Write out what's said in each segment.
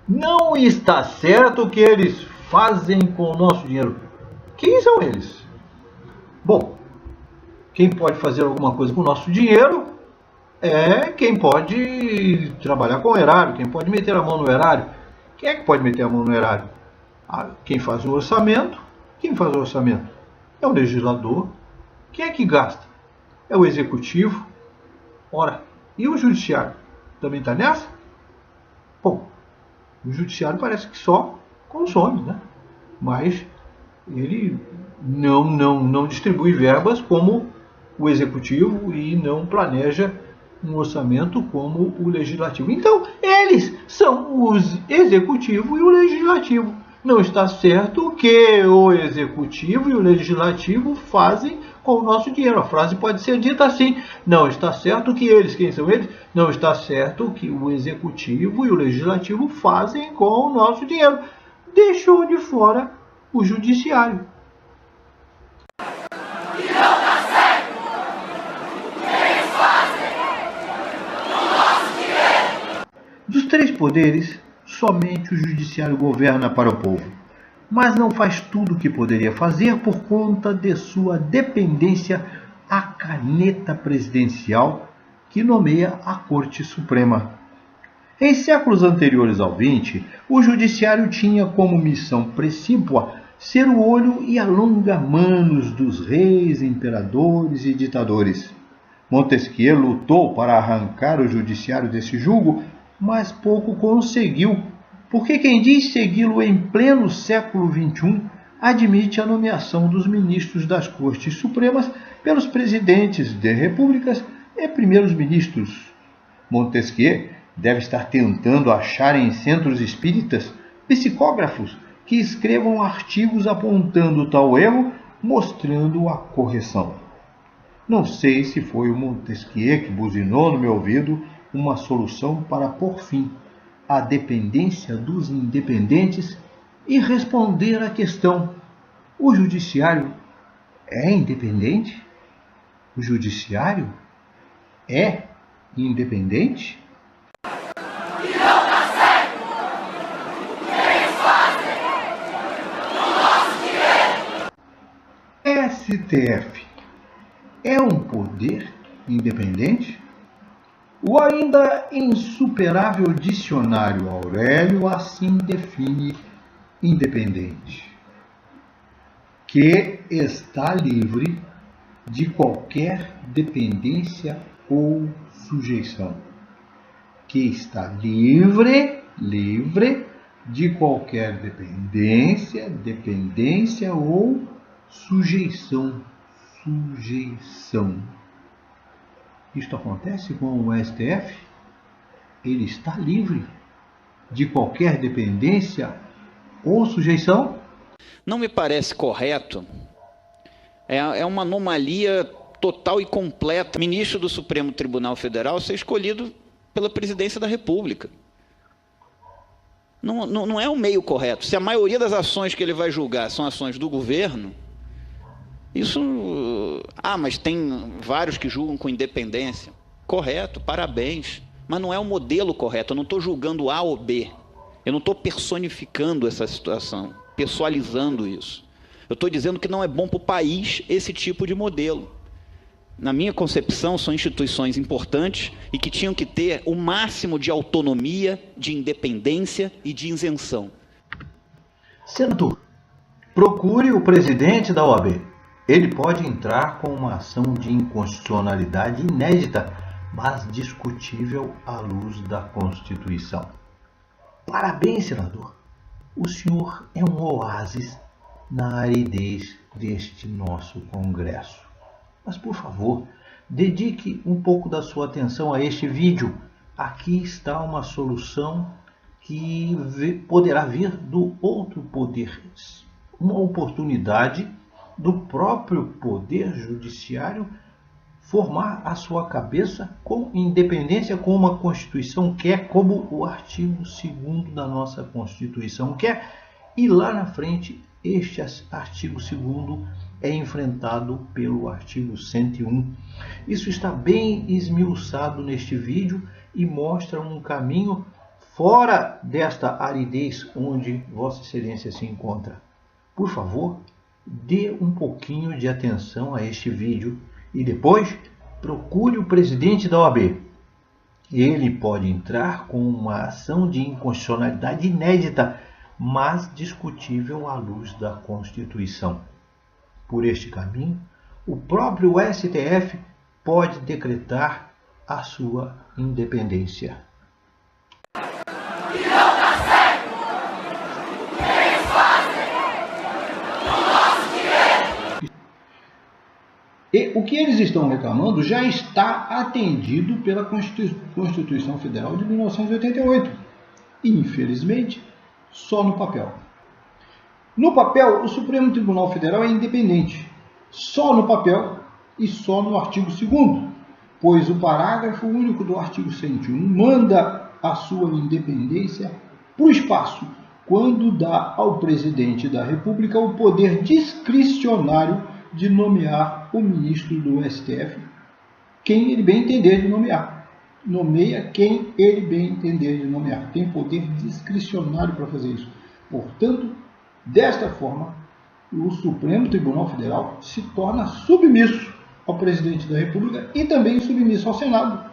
Não está certo o que eles fazem com o nosso dinheiro. Quem são eles? Bom, quem pode fazer alguma coisa com o nosso dinheiro é quem pode trabalhar com o erário, quem pode meter a mão no erário. Quem é que pode meter a mão no erário? Quem faz o orçamento. Quem faz o orçamento? É o legislador. Quem é que gasta? É o executivo. Ora, e o judiciário? Também está nessa? Bom, o judiciário parece que só consome, né? Mas ele não distribui verbas como o executivo e não planeja um orçamento como o legislativo. Então, eles são os executivo e o legislativo. Não está certo o que o executivo e o legislativo fazem com o nosso dinheiro. A frase pode ser dita assim: não está certo que eles, quem são eles? Não está certo o que o executivo e o legislativo fazem com o nosso dinheiro. Deixou de fora o judiciário. Dos três poderes, somente o judiciário governa para o povo, mas não faz tudo o que poderia fazer por conta de sua dependência à caneta presidencial que nomeia a Corte Suprema. Em séculos anteriores ao XX, o judiciário tinha como missão precípua ser o olho e a longa manos dos reis, imperadores e ditadores. Montesquieu lutou para arrancar o judiciário desse jugo, mas pouco conseguiu, porque quem diz segui-lo em pleno século XXI admite a nomeação dos ministros das Cortes Supremas pelos presidentes de repúblicas e primeiros ministros. Montesquieu deve estar tentando achar em centros espíritas psicógrafos que escrevam artigos apontando tal erro, mostrando a correção. Não sei se foi o Montesquieu que buzinou no meu ouvido uma solução para pôr fim à dependência dos independentes e responder à questão: o judiciário é independente? O judiciário é independente? STF é um poder independente? O ainda insuperável dicionário Aurélio assim define independente: que está livre de qualquer dependência ou sujeição. Que está livre de qualquer dependência ou sujeição. Isto acontece com o STF? Ele está livre de qualquer dependência ou sujeição? Não me parece correto. É uma anomalia total e completa. Ministro do Supremo Tribunal Federal ser escolhido pela Presidência da República. Não é o meio correto. Se a maioria das ações que ele vai julgar são ações do governo, isso... mas tem vários que julgam com independência. Correto, parabéns. Mas não é o modelo correto. Eu não estou julgando A ou B. Eu não estou personificando essa situação, pessoalizando isso. Eu estou dizendo que não é bom para o país esse tipo de modelo. Na minha concepção, são instituições importantes e que tinham que ter o máximo de autonomia, de independência e de isenção. Senador, procure o presidente da OAB. Ele pode entrar com uma ação de inconstitucionalidade inédita, mas discutível à luz da Constituição. Parabéns, senador. O senhor é um oásis na aridez deste nosso Congresso. Mas, por favor, dedique um pouco da sua atenção a este vídeo. Aqui está uma solução que poderá vir do outro poder. Uma oportunidade do próprio poder judiciário formar a sua cabeça com independência, com uma Constituição quer, como o artigo 2º da nossa Constituição quer, e lá na frente este artigo 2º é enfrentado pelo artigo 101. Isso está bem esmiuçado neste vídeo e mostra um caminho fora desta aridez onde Vossa Excelência se encontra. Por favor, dê um pouquinho de atenção a este vídeo e depois procure o presidente da OAB. Ele pode entrar com uma ação de inconstitucionalidade inédita, mas discutível à luz da Constituição. Por este caminho, o próprio STF pode decretar a sua independência. E o que eles estão reclamando já está atendido pela Constituição Federal de 1988. Infelizmente, só no papel. No papel, o Supremo Tribunal Federal é independente. Só no papel e só no artigo 2º, pois o parágrafo único do artigo 101 manda a sua independência para o espaço, quando dá ao presidente da República o poder discricionário de nomear o ministro do STF, quem ele bem entender de nomear. Nomeia quem ele bem entender de nomear. Tem poder discricionário para fazer isso. Portanto, desta forma, o Supremo Tribunal Federal se torna submisso ao presidente da República e também submisso ao Senado.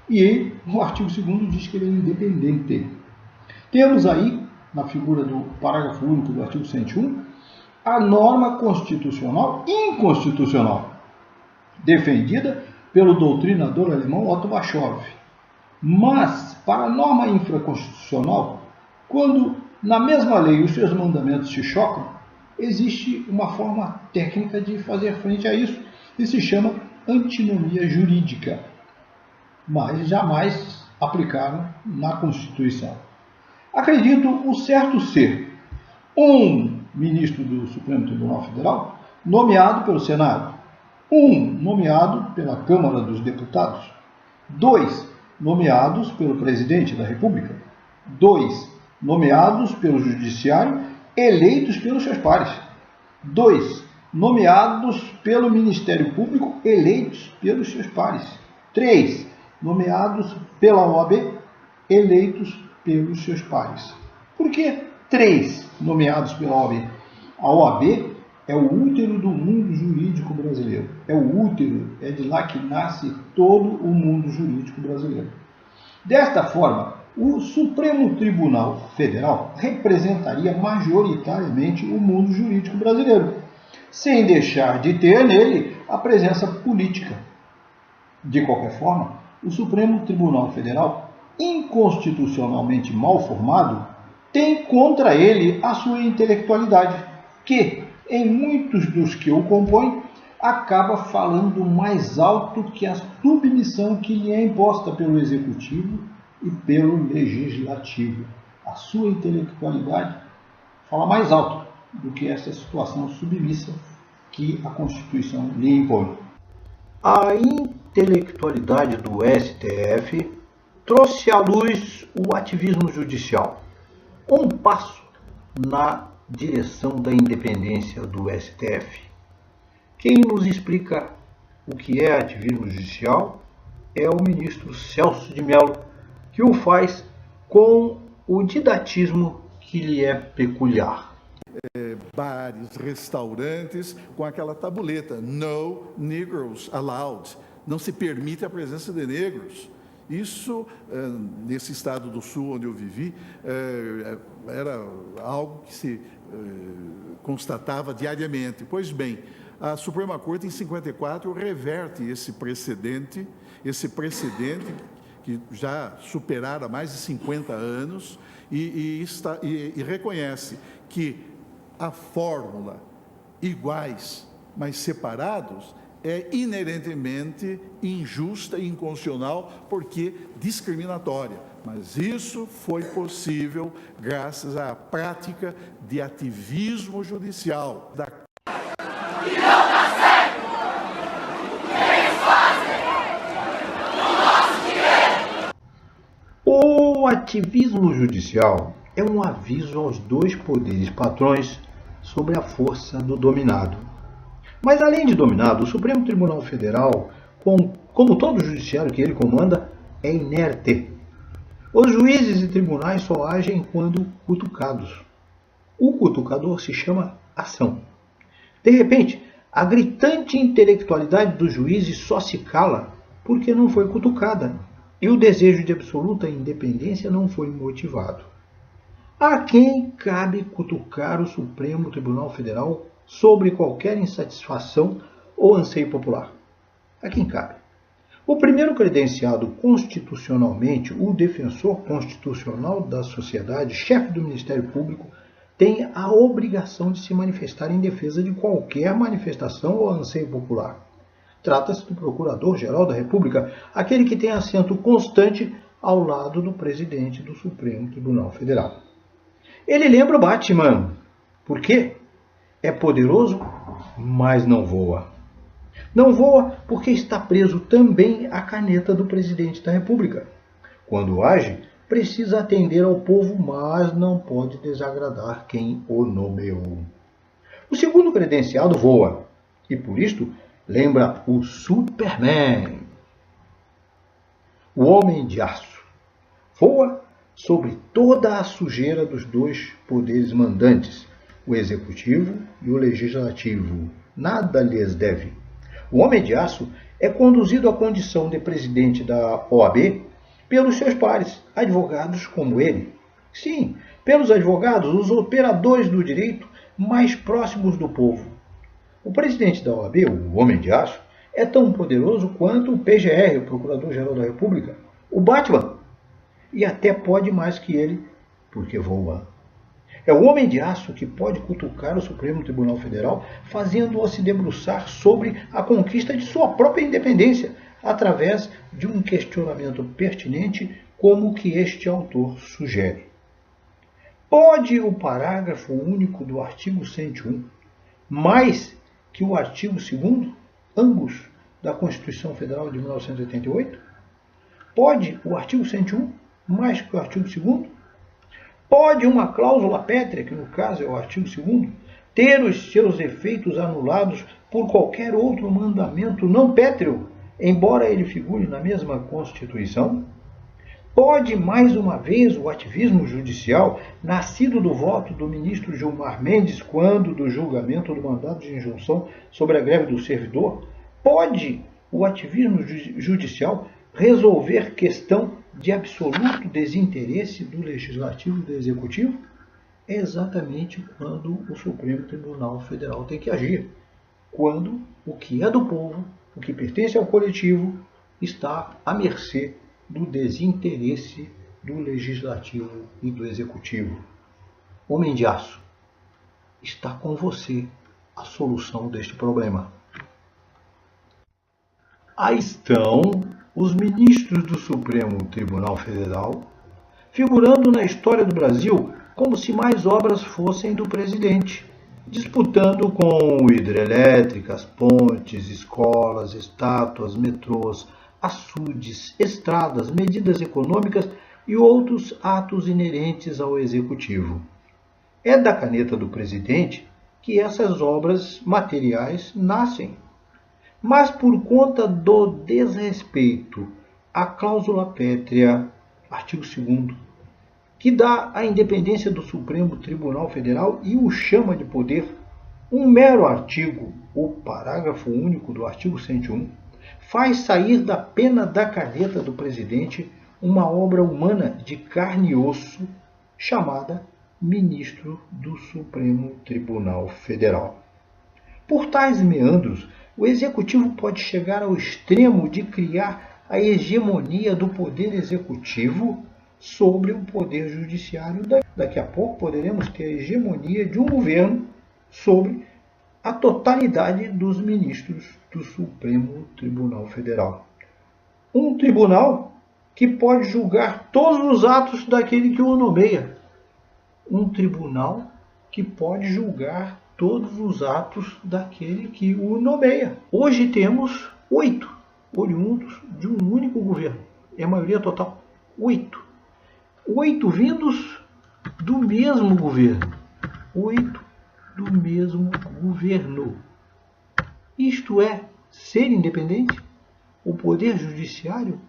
E ele, no artigo 2º, diz que ele é independente. Temos aí, na figura do parágrafo único do artigo 101, a norma constitucional inconstitucional, defendida pelo doutrinador alemão Otto Bischoff. Mas, para a norma infraconstitucional, quando na mesma lei os seus mandamentos se chocam, existe uma forma técnica de fazer frente a isso, e se chama antinomia jurídica, mas jamais aplicaram na Constituição. Acredito o certo ser um ministro do Supremo Tribunal Federal nomeado pelo Senado, um nomeado pela Câmara dos Deputados, 2 nomeados pelo presidente da República, 2 nomeados pelo Judiciário, eleitos pelos seus pares, 2 nomeados pelo Ministério Público, eleitos pelos seus pares, 3 nomeados pela OAB, eleitos pelos seus pares. Por que 3 nomeados pela OAB? A OAB é o útero do mundo jurídico brasileiro. É o útero, é de lá que nasce todo o mundo jurídico brasileiro. Desta forma, o Supremo Tribunal Federal representaria majoritariamente o mundo jurídico brasileiro, sem deixar de ter nele a presença política. De qualquer forma, o Supremo Tribunal Federal, inconstitucionalmente mal formado, tem contra ele a sua intelectualidade, que, em muitos dos que o compõem, acaba falando mais alto que a submissão que lhe é imposta pelo Executivo e pelo Legislativo. A sua intelectualidade fala mais alto do que essa situação submissa que a Constituição lhe impõe. A intelectualidade do STF trouxe à luz o ativismo judicial, um passo na direção da independência do STF. Quem nos explica o que é ativismo judicial é o ministro Celso de Mello, que o faz com o didatismo que lhe é peculiar. Bares, restaurantes, com aquela tabuleta, no Negroes allowed, não se permite a presença de negros. Isso, nesse estado do Sul onde eu vivi, era algo que se constatava diariamente. Pois bem, a Suprema Corte, em 54, reverte esse precedente que já superara mais de 50 anos, e reconhece que a fórmula iguais, mas separados, é inerentemente injusta e inconstitucional porque discriminatória. Mas isso foi possível graças à prática de ativismo judicial. O ativismo judicial é um aviso aos dois poderes patrões sobre a força do dominado. Mas além de dominado, o Supremo Tribunal Federal, como todo o judiciário que ele comanda, é inerte. Os juízes e tribunais só agem quando cutucados. O cutucador se chama ação. De repente, a gritante intelectualidade dos juízes só se cala porque não foi cutucada e o desejo de absoluta independência não foi motivado. A quem cabe cutucar o Supremo Tribunal Federal sobre qualquer insatisfação ou anseio popular? A quem cabe? O primeiro credenciado constitucionalmente, o defensor constitucional da sociedade, chefe do Ministério Público, tem a obrigação de se manifestar em defesa de qualquer manifestação ou anseio popular. Trata-se do Procurador-Geral da República, aquele que tem assento constante ao lado do presidente do Supremo Tribunal Federal. Ele lembra o Batman. Por quê? É poderoso, mas não voa. Não voa porque está preso também à caneta do presidente da República. Quando age, precisa atender ao povo, mas não pode desagradar quem o nomeou. O segundo credenciado voa, e por isto lembra o Superman. O homem de aço voa sobre toda a sujeira dos dois poderes mandantes, o executivo e o legislativo. Nada lhes deve. O homem de aço é conduzido à condição de presidente da OAB pelos seus pares, advogados como ele. Sim, pelos advogados, os operadores do direito mais próximos do povo. O presidente da OAB, o homem de aço, é tão poderoso quanto o PGR, o Procurador-Geral da República, o Batman, e até pode mais que ele, porque voa. É o homem de aço que pode cutucar o Supremo Tribunal Federal, fazendo-o se debruçar sobre a conquista de sua própria independência, através de um questionamento pertinente como o que este autor sugere. Pode o parágrafo único do artigo 101, mais que o artigo 2º, ambos, da Constituição Federal de 1988? Pode o artigo 101, mais que o artigo 2º? Pode uma cláusula pétrea, que no caso é o artigo 2º, ter os seus efeitos anulados por qualquer outro mandamento não pétreo, embora ele figure na mesma Constituição? Pode, mais uma vez, o ativismo judicial, nascido do voto do ministro Gilmar Mendes quando do julgamento do mandado de injunção sobre a greve do servidor, pode o ativismo judicial resolver questão de absoluto desinteresse do Legislativo e do Executivo? É exatamente quando o Supremo Tribunal Federal tem que agir. Quando o que é do povo, o que pertence ao coletivo, está à mercê do desinteresse do Legislativo e do Executivo. Homem de aço, está com você a solução deste problema. Aí estão os ministros do Supremo Tribunal Federal, figurando na história do Brasil como se mais obras fossem do presidente, disputando com hidrelétricas, pontes, escolas, estátuas, metrôs, açudes, estradas, medidas econômicas e outros atos inerentes ao executivo. É da caneta do presidente que essas obras materiais nascem. Mas por conta do desrespeito à cláusula pétrea, artigo 2º, que dá a independência do Supremo Tribunal Federal e o chama de poder, um mero artigo, o parágrafo único do artigo 101, faz sair da pena da caneta do presidente uma obra humana de carne e osso chamada ministro do Supremo Tribunal Federal. Por tais meandros, o Executivo pode chegar ao extremo de criar a hegemonia do Poder Executivo sobre o Poder Judiciário. Daqui a pouco poderemos ter a hegemonia de um governo sobre a totalidade dos ministros do Supremo Tribunal Federal. Um tribunal que pode julgar todos os atos daquele que o nomeia. Um tribunal que pode julgar todos os atos daquele que o nomeia. Hoje temos 8 oriundos de um único governo. É a maioria total. 8. 8 vindos do mesmo governo. 8 do mesmo governo. Isto é ser independente? O poder judiciário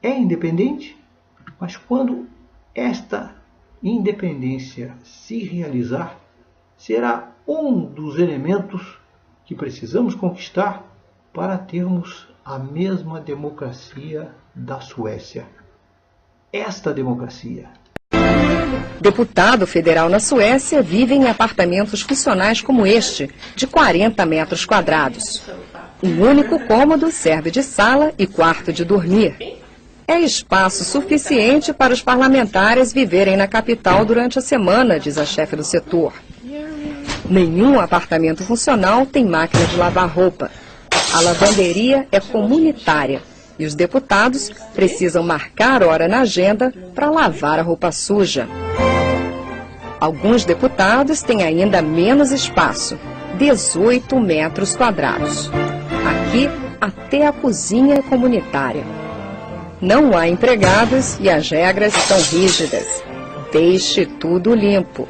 é independente? Mas quando esta independência se realizar, será um dos elementos que precisamos conquistar para termos a mesma democracia da Suécia. Esta democracia. Deputado federal na Suécia vive em apartamentos funcionais como este, de 40 metros quadrados. Um único cômodo serve de sala e quarto de dormir. É espaço suficiente para os parlamentares viverem na capital durante a semana, diz a chefe do setor. Nenhum apartamento funcional tem máquina de lavar roupa. A lavanderia é comunitária e os deputados precisam marcar hora na agenda para lavar a roupa suja. Alguns deputados têm ainda menos espaço, 18 metros quadrados. Aqui, até a cozinha é comunitária. Não há empregados e as regras são rígidas. Deixe tudo limpo.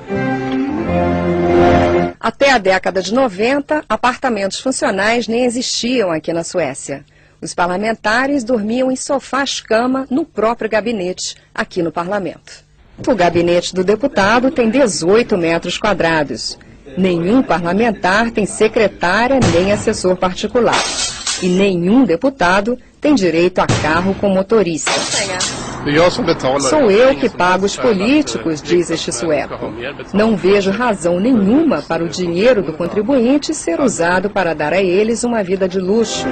Até a década de 90, apartamentos funcionais nem existiam aqui na Suécia. Os parlamentares dormiam em sofás-cama no próprio gabinete, aqui no parlamento. O gabinete do deputado tem 18 metros quadrados. Nenhum parlamentar tem secretária nem assessor particular. E nenhum deputado tem direito a carro com motorista. Sou eu que pago os políticos, diz este sueco. Não vejo razão nenhuma para o dinheiro do contribuinte ser usado para dar a eles uma vida de luxo.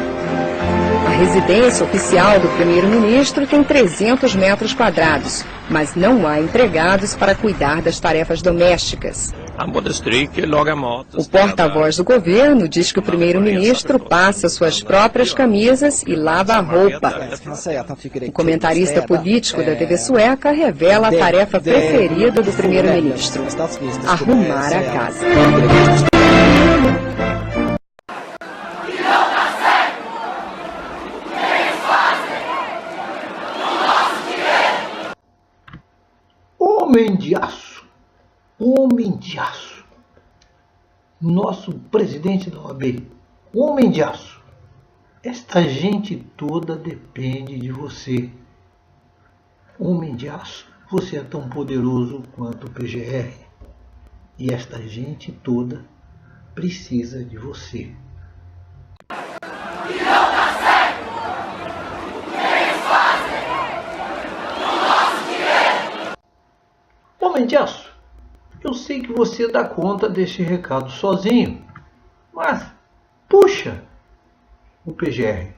A residência oficial do primeiro-ministro tem 300 metros quadrados, mas não há empregados para cuidar das tarefas domésticas. O porta-voz do governo diz que o primeiro-ministro passa suas próprias camisas e lava a roupa. O comentarista político da TV sueca revela a tarefa preferida do primeiro-ministro: arrumar a casa. Homem de aço, homem de aço, nosso presidente da OAB, homem de aço, esta gente toda depende de você. Homem de aço, você é tão poderoso quanto o PGR e esta gente toda precisa de você. Homem de aço, eu sei que você dá conta deste recado sozinho, mas, puxa, o PGR,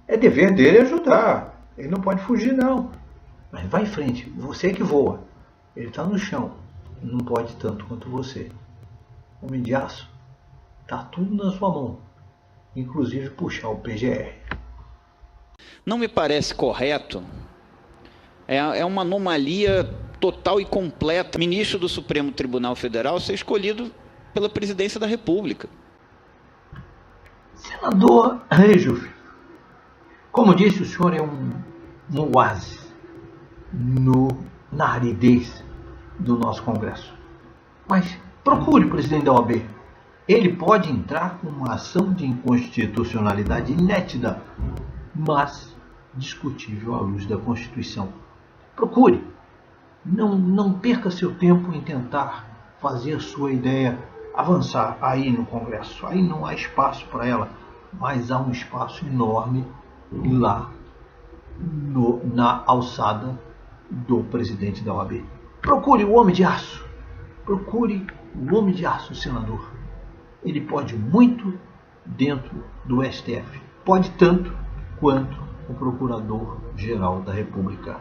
é dever dele ajudar, ele não pode fugir não, mas vai em frente, você é que voa, ele está no chão, não pode tanto quanto você. Homem de aço, está tudo na sua mão, inclusive puxar o PGR. Não me parece correto, é uma anomalia total e completa, ministro do Supremo Tribunal Federal ser escolhido pela presidência da República. Senador Rejuf, como disse, o senhor é um oásis na aridez do nosso Congresso. Mas procure o presidente da OAB. Ele pode entrar com uma ação de inconstitucionalidade nítida, mas discutível à luz da Constituição. Procure. Não perca seu tempo em tentar fazer sua ideia avançar aí no Congresso. Aí não há espaço para ela, mas há um espaço enorme lá na alçada do presidente da OAB. Procure o homem de aço. Procure o homem de aço, senador. Ele pode muito dentro do STF. Pode tanto quanto o Procurador-Geral da República.